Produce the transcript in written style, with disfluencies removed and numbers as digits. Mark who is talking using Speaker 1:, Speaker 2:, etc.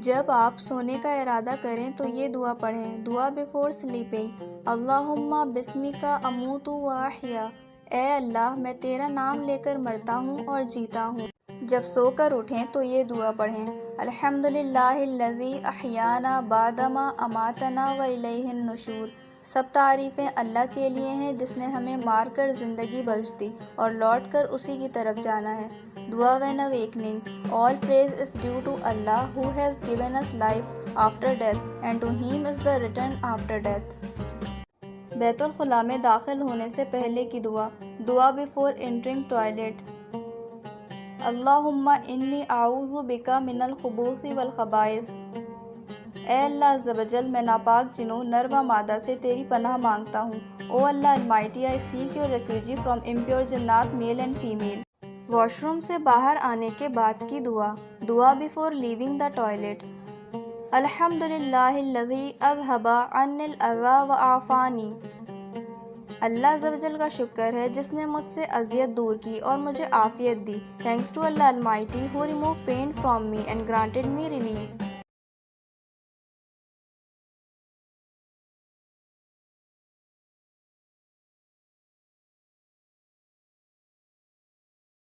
Speaker 1: جب آپ سونے کا ارادہ کریں تو یہ دعا پڑھیں۔ دعا بیفور سلیپنگ، اللہم بسمک اموت و احیا، اے اللہ میں تیرا نام لے کر مرتا ہوں اور جیتا ہوں۔ جب سو کر اٹھیں تو یہ دعا پڑھیں۔ الحمدللہ الذی احیانا بعدما اماتنا و الیہ النشور، سب تعریفیں اللہ کے لیے ہیں جس نے ہمیں مار کر زندگی بخش دی اور لوٹ کر اسی کی طرف جانا ہے۔ دعا when awakening، all praise is due to Allah who has given us life after death and to him is the return after death۔ بیت الخلاء میں داخل ہونے سے پہلے کی دعا۔ دعا before entering toilet، اللہم انی اعوذ بک من الخبث والخبائث، اے اللہ عز و جل میں ناپاک جنوں نر و مادہ سے تیری پناہ مانگتا ہوں۔ O Allah almighty I seek your refuge from impure جنات male and female. Washroom سے باہر آنے کے بعد کی دعا۔ دعا بیفور لیونگ دا ٹوائلٹ، الحمدللہ الذی اذھب عنی الاذی وعافانی، اللہ عز و جل کا شکر ہے جس نے مجھ سے اذیت دور کی اور مجھے عافیت دی۔ Thanks to Allah almighty who removed pain from me and granted me relief۔